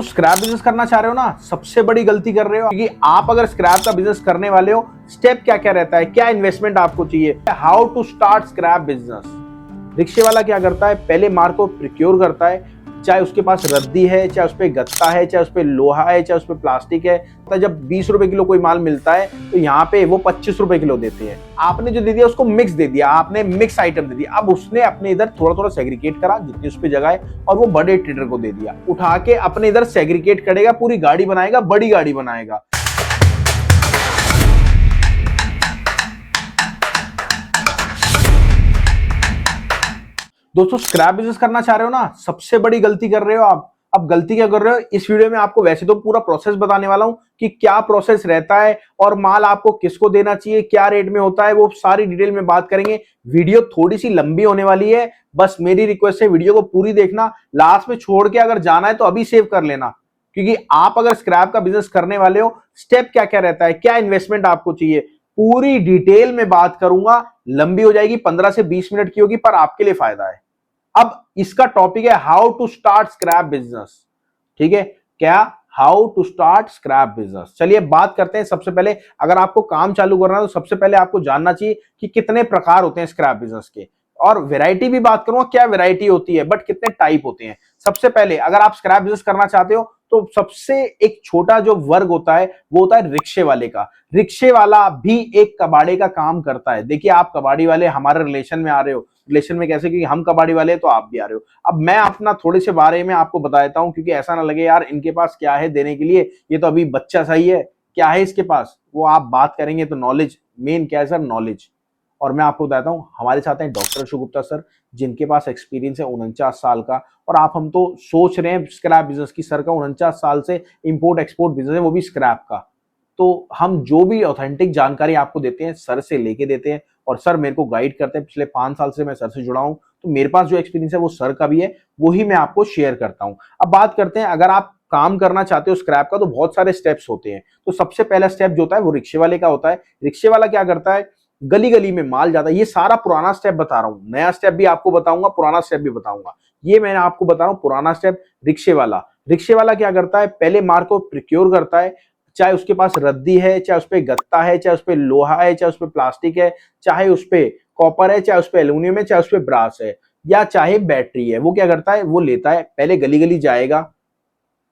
Scrap business करना चाह रहे हो ना, सबसे बड़ी गलती कर रहे हो, क्योंकि आप अगर स्क्रैप का बिजनेस करने वाले हो, स्टेप क्या क्या रहता है, क्या इन्वेस्टमेंट आपको चाहिए, how to start scrap business. रिक्शे वाला क्या करता है, पहले माल को प्रिक्योर करता है, चाहे उसके पास रद्दी है, चाहे उस पर गत्ता है, चाहे उस पर लोहा है, चाहे उस पर प्लास्टिक है। तो जब 20 रुपए किलो कोई माल मिलता है तो यहाँ पे वो 25 रुपए किलो देते हैं। आपने जो दे दिया उसको मिक्स दे दिया, आपने मिक्स आइटम दे दिया। अब उसने अपने इधर थोड़ा थोड़ा सेग्रीगेट करा जितनी उस पर जगह है, और वो बड़े ट्रेडर को दे दिया। उठा के अपने इधर सेग्रीगेट करेगा, पूरी गाड़ी बनाएगा, बड़ी गाड़ी बनाएगा। दोस्तों, स्क्रैप बिजनेस करना चाह रहे हो ना, सबसे बड़ी गलती कर रहे हो आप। अब गलती क्या कर रहे हो, इस वीडियो में आपको वैसे तो पूरा प्रोसेस बताने वाला हूं कि क्या प्रोसेस रहता है और माल आपको किसको देना चाहिए, क्या रेट में होता है, वो सारी डिटेल में बात करेंगे। वीडियो थोड़ी सी लंबी होने वाली है, बस मेरी रिक्वेस्ट है वीडियो को पूरी देखना। लास्ट में छोड़ के अगर जाना है तो अभी सेव कर लेना, क्योंकि आप अगर स्क्रैप का बिजनेस करने वाले हो, स्टेप क्या क्या रहता है, क्या इन्वेस्टमेंट आपको चाहिए, पूरी डिटेल में बात करूंगा। लंबी हो जाएगी, 15 से 20 मिनट की होगी, पर आपके लिए फायदा है। अब इसका टॉपिक है how to start scrap business. ठीक है, क्या, how to start scrap business. चलिए बात करते हैं। सबसे पहले अगर आपको काम चालू करना है तो सबसे पहले आपको जानना चाहिए कि कितने प्रकार होते हैं स्क्रैप बिजनेस के, और वैरायटी भी बात करूंगा क्या वैरायटी होती है, बट कितने टाइप होते हैं। सबसे पहले अगर आप स्क्रैप बिजनेस करना चाहते हो तो सबसे एक छोटा जो वर्ग होता है वो होता है रिक्शे वाले का। रिक्शे वाला भी एक कबाड़े का काम करता है। देखिए, आप कबाड़ी वाले हमारे रिलेशन में आ रहे हो। रिलेशन में कैसे, क्योंकि हम कबाड़ी वाले हैं तो आप भी आ रहे हो। अब मैं अपना थोड़े से बारे में आपको बता देता हूं, क्योंकि ऐसा ना लगे यार इनके पास क्या है देने के लिए, ये तो अभी बच्चा सही है, क्या है इसके पास। वो आप बात करेंगे तो नॉलेज मेन क्या है सर, नॉलेज। और मैं आपको बताता हूँ, हमारे साथ हैं डॉक्टर अशोक गुप्ता सर, जिनके पास एक्सपीरियंस है 49 साल का। और आप हम तो सोच रहे हैं स्क्रैप बिजनेस की, सर का 49 साल से इंपोर्ट एक्सपोर्ट बिजनेस है, वो भी स्क्रैप का। तो हम जो भी ऑथेंटिक जानकारी आपको देते हैं सर से लेके देते हैं, और सर मेरे को गाइड करते हैं। पिछले 5 साल से मैं सर से जुड़ा हूं, तो मेरे पास जो एक्सपीरियंस है वो सर का भी है, वही मैं आपको शेयर करता हूं। अब बात करते हैं, अगर आप काम करना चाहते हो स्क्रैप का तो बहुत सारे स्टेप्स होते हैं। तो सबसे पहला स्टेप जो होता है वो रिक्शे वाले का होता है। रिक्शे वाला क्या करता है, गली गली में माल जाता है। ये सारा पुराना स्टेप बता रहा हूं, नया स्टेप भी आपको बताऊंगा, पुराना स्टेप भी बताऊंगा। ये मैंने आपको बता रहा हूं पुराना स्टेप। रिक्शे वाला, रिक्शे वाला क्या करता है, पहले माल को प्रिक्योर करता है, चाहे उसके पास रद्दी है, चाहे उस पे गत्ता है, चाहे उस पे लोहा है, चाहे उस पे प्लास्टिक है, चाहे उस पे कॉपर है, चाहे उस पे एल्यूमिनियम है, चाहे उस पे ब्रास है, या चाहे बैटरी है। वो क्या करता है, वो लेता है, पहले गली गली जाएगा,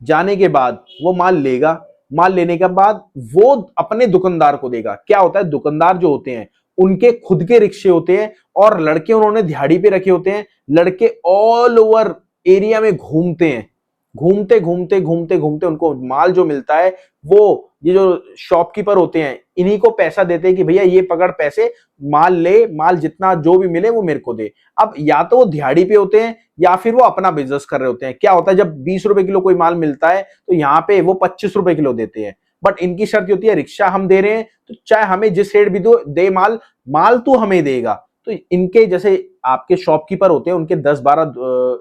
जाने के बाद वो माल लेगा। माल लेने के बाद वो अपने दुकानदार को देगा। क्या होता है, दुकानदार जो होते हैं उनके खुद के रिक्शे होते हैं, और लड़के उन्होंने दिहाड़ी पे रखे होते हैं। लड़के ऑल ओवर एरिया में घूमते हैं, घूमते घूमते घूमते घूमते उनको माल जो मिलता है, वो ये जो शॉपकीपर होते हैं इन्हीं को पैसा देते हैं कि भैया ये पकड़ पैसे, माल ले, माल जितना जो भी मिले वो मेरे को दे। अब या तो वो दिहाड़ी पे होते हैं या फिर वो अपना बिजनेस कर रहे होते हैं। क्या होता है, जब 20 रुपए किलो कोई माल मिलता है तो यहाँ पे वो 25 रुपए किलो देते हैं। बट इनकी शर्त होती है, रिक्शा हम दे रहे हैं तो चाहे हमें जिस रेट भी दो दे माल, माल तू हमें देगा। तो इनके जैसे आपके शॉपकीपर होते हैं, उनके 10-12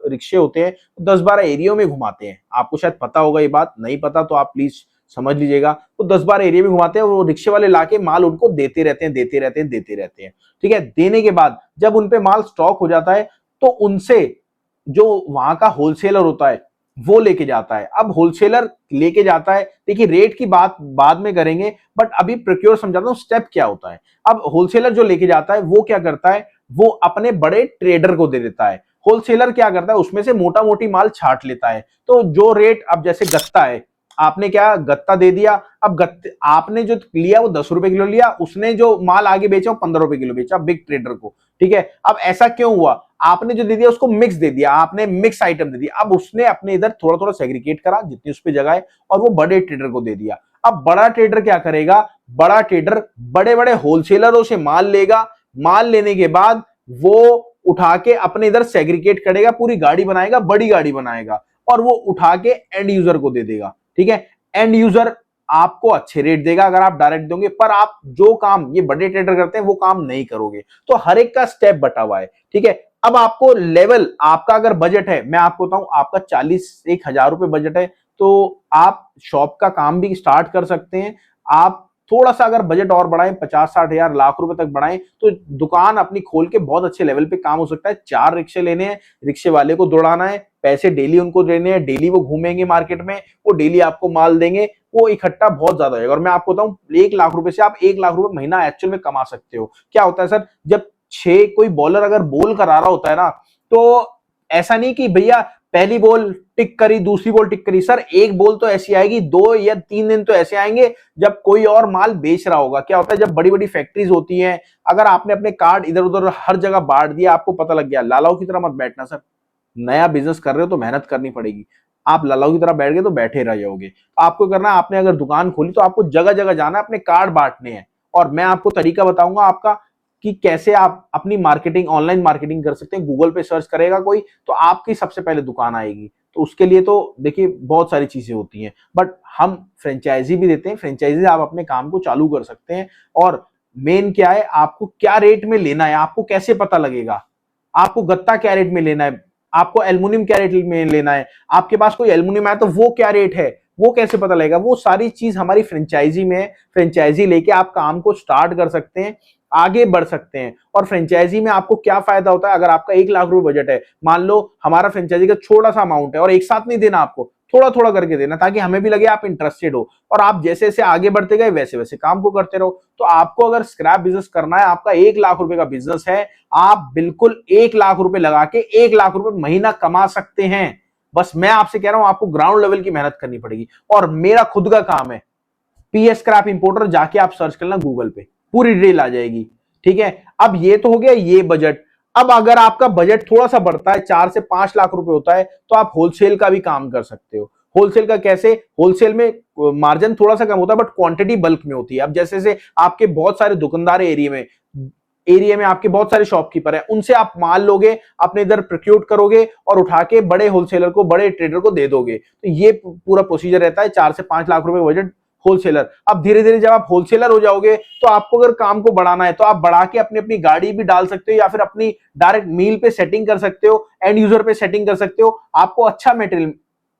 रिक्शे होते हैं, 10-12 एरियो में घुमाते हैं। आपको शायद पता होगा, ये बात नहीं पता तो आप प्लीज समझ लीजिएगा। तो 10-12 एरिया में घुमाते हैं, वो रिक्शे वाले लाके माल उनको देते रहते हैं, देते रहते हैं, देते रहते हैं। ठीक है, देने के बाद जब उनपे माल स्टॉक हो जाता है तो उनसे जो वहां का होलसेलर होता है वो लेके जाता है। अब होलसेलर लेके जाता है, देखिए रेट की बात बाद में करेंगे, बट अभी प्रोक्योर समझाता हूं स्टेप क्या होता है। अब होलसेलर जो लेके जाता है वो क्या करता है, वो अपने बड़े ट्रेडर को दे देता है। होलसेलर क्या करता है, उसमें से मोटा मोटी माल छाट लेता है। तो जो रेट, अब जैसे गत्ता है, आपने क्या गत्ता दे दिया, अब गत्ते आपने जो लिया वो 10 रुपए किलो लिया, उसने जो माल आगे बेचा वो 15 रुपए किलो बेचा बिग ट्रेडर को। ठीक है, अब ऐसा क्यों हुआ, आपने जो दे दिया उसको मिक्स दे दिया, आपने मिक्स आइटम दे दिया। अब उसने अपने इधर थोड़ा थोड़ा सेग्रीगेट करा जितनी उस पर जगह है, और वो बड़े ट्रेडर को दे दिया। अब बड़ा ट्रेडर क्या करेगा, बड़ा ट्रेडर बड़े बड़े होलसेलरों से माल लेगा। माल लेने के बाद वो उठा के अपने इधर सेग्रीगेट करेगा, पूरी गाड़ी बनाएगा, बड़ी गाड़ी बनाएगा, और वो उठा के एंड यूजर को दे देगा। ठीक है, एंड यूजर आपको अच्छे रेट देगा अगर आप डायरेक्ट दोगे, पर आप जो काम ये बड़े ट्रेडर करते हैं वो काम नहीं करोगे। तो हर एक का स्टेप बटा हुआ है। ठीक है, अब आपको लेवल, आपका अगर बजट है, मैं आपको बताऊं आपका 40-1,000 रुपए बजट है तो आप शॉप का काम भी स्टार्ट कर सकते हैं। आप थोड़ा सा अगर बजट और बढ़ाएं, 50-60 हजार लाख रुपए तक बढ़ाएं, तो दुकान अपनी खोल के बहुत अच्छे लेवल पे काम हो सकता है। 4 रिक्शे लेने हैं, रिक्शे वाले को दौड़ाना है, पैसे डेली उनको देने हैं, डेली वो घूमेंगे मार्केट में, वो डेली आपको माल देंगे, वो इकट्ठा बहुत ज्यादा हो जाएगा। और मैं आपको बताऊं, 1 लाख रुपए से आप 1 लाख रुपए महीना एक्चुअल में कमा सकते हो। क्या होता है सर, जब 6 कोई बॉलर अगर बॉल करा रहा होता है ना, तो ऐसा नहीं कि भैया पहली बॉल टिक करी, दूसरी बॉल टिक करी। सर एक बॉल तो ऐसी आएगी, 2 या 3 दिन तो ऐसे आएंगे जब कोई और माल बेच रहा होगा। क्या होता है, जब बड़ी बड़ी फैक्ट्रीज होती हैं, अगर आपने अपने कार्ड इधर उधर हर जगह बांट दिया, आपको पता लग गया, लालाओं की तरह मत बैठना सर। नया बिजनेस कर रहे हो तो मेहनत करनी पड़ेगी। आप लालाओं की तरह बैठ गए तो बैठे रह जाओगे। तो आपको करना है, आपने अगर दुकान खोली तो आपको जगह जगह जाना है, अपने कार्ड बांटने हैं। और मैं आपको तरीका बताऊंगा आपका कि कैसे आप अपनी मार्केटिंग, ऑनलाइन मार्केटिंग कर सकते हैं। गूगल पे सर्च करेगा कोई तो आपकी सबसे पहले दुकान आएगी। तो उसके लिए तो देखिए बहुत सारी चीजें होती हैं, बट हम फ्रेंचाइजी भी देते हैं। फ्रेंचाइजी आप अपने काम को चालू कर सकते हैं। और मेन क्या है, आपको क्या रेट में लेना है, आपको कैसे पता लगेगा, आपको गत्ता क्या रेट में लेना है, आपको एल्युमिनियम क्या रेट में लेना है, आपके पास कोई एल्युमिनियम है तो वो क्या रेट है, वो कैसे पता लगेगा, वो सारी चीज हमारी फ्रेंचाइजी में है। फ्रेंचाइजी लेके आप काम को स्टार्ट कर सकते हैं, आगे बढ़ सकते हैं। और फ्रेंचाइजी में आपको क्या फायदा होता है, अगर आपका 1 लाख रुपए बजट है, मान लो हमारा फ्रेंचाइजी का छोटा सा अमाउंट है, और एक साथ नहीं देना आपको, थोड़ा थोड़ा करके देना, ताकि हमें भी लगे आप इंटरेस्टेड हो। और आप जैसे जैसे आगे बढ़ते गए वैसे वैसे काम को करते रहो। तो आपको अगर स्क्रैप बिजनेस करना है, आपका 1 लाख रुपए का बिजनेस है, आप बिल्कुल 1 लाख रुपए लगा के 1 लाख रुपए महीना कमा सकते हैं। बस मैं आपसे कह रहा हूं, आपको ग्राउंड लेवल की मेहनत करनी पड़ेगी। और मेरा खुद का काम है, पीएस स्क्रैप इंपोर्टर, जाके आप सर्च करना गूगल पे, पूरी डिटेल आ जाएगी। ठीक है, अब ये तो हो गया ये बजट। अब अगर आपका बजट थोड़ा सा बढ़ता है, 4 से 5 लाख रुपए होता है, तो आप होलसेल का भी काम कर सकते हो। होलसेल का कैसे, होलसेल में मार्जिन थोड़ा सा कम होता है, बट क्वांटिटी बल्क में होती है। अब जैसे जैसे आपके बहुत सारे दुकानदार एरिया में आपके बहुत सारे शॉपकीपर हैं, उनसे आप माल लोगे, अपने इधर प्रोक्यूट करोगे और उठा के बड़े होलसेलर को, बड़े ट्रेडर को दे दोगे। तो ये पूरा प्रोसीजर रहता है। 4 से 5 लाख रुपए बजट होलसेलर। अब धीरे धीरे जब आप होलसेलर हो जाओगे, तो आपको अगर काम को बढ़ाना है तो आप बढ़ा के अपनी अपनी गाड़ी भी डाल सकते हो, या फिर अपनी डायरेक्ट मील पे सेटिंग कर सकते हो, एंड यूजर पे सेटिंग कर सकते हो। आपको अच्छा मटेरियल,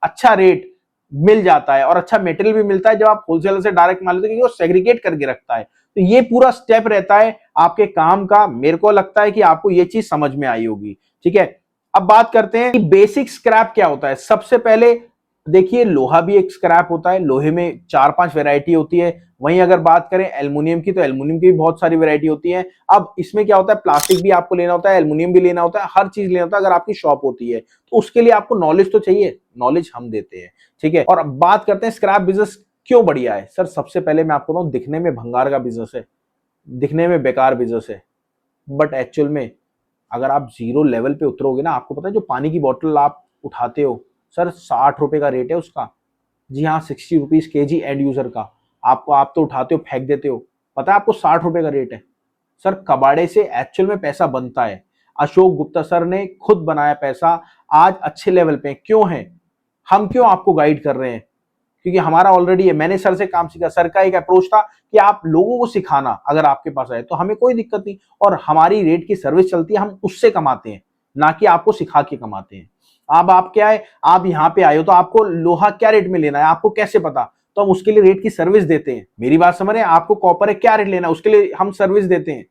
अच्छा रेट मिल जाता है, और अच्छा मटेरियल भी मिलता है जब आप होलसेलर से डायरेक्ट माल लेते हो, क्योंकि वो सेग्रीगेट करके रखता है। तो ये पूरा स्टेप रहता है आपके काम का। मेरे को लगता है कि आपको ये चीज समझ में आई होगी। ठीक है, अब बात करते हैं कि बेसिक स्क्रैप क्या होता है। सबसे पहले देखिए, लोहा भी एक स्क्रैप होता है। लोहे में 4-5 वैरायटी होती है। वहीं अगर बात करें एल्युमिनियम की, तो एल्युमिनियम की भी बहुत सारी वैरायटी होती है। अब इसमें क्या होता है, प्लास्टिक भी आपको लेना होता है, एल्युमिनियम भी लेना होता है, हर चीज लेना होता है। अगर आपकी शॉप होती है तो उसके लिए आपको नॉलेज तो चाहिए, नॉलेज हम देते हैं। ठीक है, और अब बात करते हैं स्क्रैप बिजनेस क्यों बढ़िया है। सर सबसे पहले मैं आपको बताऊं, दिखने में भंगार का बिजनेस है, दिखने में बेकार बिजनेस है, बट एक्चुअल में अगर आप जीरो लेवल पे उतरोगे ना, आपको पता है जो पानी की बोतल आप उठाते हो, सर 60 रुपए का रेट है उसका। जी हाँ, 60 रुपीज kg एंड यूजर का। आपको, आप तो उठाते हो फेंक देते हो, पता है आपको 60 रुपए का रेट है। सर कबाड़े से एक्चुअल में पैसा बनता है। अशोक गुप्ता सर ने खुद बनाया पैसा, आज अच्छे लेवल पे क्यों है। हम क्यों आपको गाइड कर रहे हैं, क्योंकि हमारा ऑलरेडी है। मैंने सर से काम सीखा। सर का एक अप्रोच था कि आप लोगों को सिखाना, अगर आपके पास आए तो हमें कोई दिक्कत नहीं, और हमारी रेट की सर्विस चलती है, हम उससे कमाते हैं, ना कि आपको सिखा के कमाते हैं। अब आप क्या है, आप यहाँ पे आए हो तो आपको लोहा क्या रेट में लेना है आपको कैसे पता, तो हम उसके लिए रेट की सर्विस देते हैं। मेरी बात समझ रहे हैं, आपको कॉपर है क्या रेट लेना है, उसके लिए हम सर्विस देते हैं।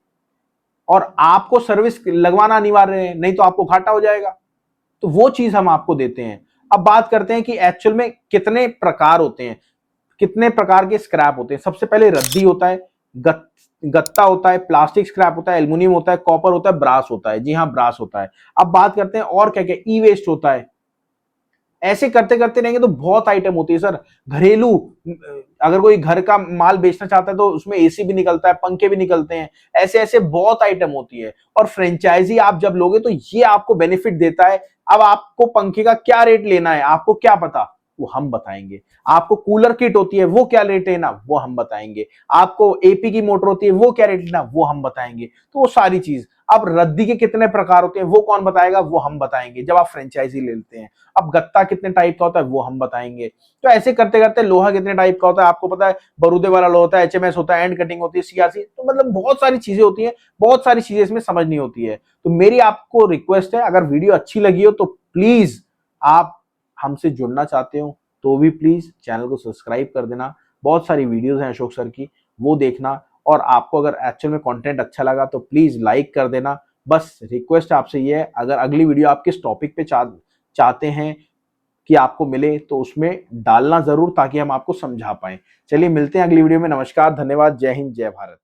और आपको सर्विस लगवाना अनिवार्य है, नहीं तो आपको घाटा हो जाएगा। तो वो चीज हम आपको देते हैं। अब बात करते हैं कि एक्चुअल में कितने प्रकार होते हैं, कितने प्रकार के स्क्रैप होते हैं। सबसे पहले रद्दी होता है, गत्ता होता है, प्लास्टिक स्क्रैप होता है, एल्युमिनियम होता है, कॉपर होता है, ब्रास होता है। जी हाँ, ब्रास होता है। अब बात करते हैं और क्या क्या, ई वेस्ट होता है। ऐसे करते करते रहेंगे तो बहुत आइटम होती है सर। घरेलू, अगर कोई घर का माल बेचना चाहता है तो उसमें एसी भी निकलता है, पंखे भी निकलते हैं। ऐसे ऐसे बहुत आइटम होती है। और फ्रेंचाइजी आप जब लोगे तो ये आपको बेनिफिट देता है। अब आपको पंखे का क्या रेट लेना है आपको क्या पता, वो हम बताएंगे। आपको कूलर किट होती है, वो क्या रेट लेना वो हम बताएंगे। आपको एपी की मोटर होती है, वो क्या रेट लेना वो हम बताएंगे। तो वो सारी चीज। अब रद्दी के कितने प्रकार होते हैं वो कौन बताएगा, वो हम बताएंगे जब आप फ्रेंचाइजी लेते हैं। अब गत्ता कितने टाइप का होता है वो हम बताएंगे। तो ऐसे करते करते, लोहा कितने टाइप का होता है आपको पता है, बरूदे वाला लोहा होता है, एचएमएस होता है, एंड कटिंग होती है, सीआरसी। तो मतलब बहुत सारी चीजें होती है, बहुत सारी चीजें इसमें समझ नहीं होती है। तो मेरी आपको रिक्वेस्ट है, अगर वीडियो अच्छी लगी हो तो प्लीज, आप हमसे जुड़ना चाहते हो तो भी प्लीज चैनल को सब्सक्राइब कर देना। बहुत सारी वीडियोस हैं अशोक सर की, वो देखना। और आपको अगर एक्चुअल में कंटेंट अच्छा लगा तो प्लीज लाइक कर देना। बस रिक्वेस्ट आपसे ये है, अगर अगली वीडियो आप किस टॉपिक पे चाहते हैं कि आपको मिले तो उसमें डालना जरूर, ताकि हम आपको समझा पाए। चलिए मिलते हैं अगली वीडियो में। नमस्कार, धन्यवाद, जय हिंद, जय भारत।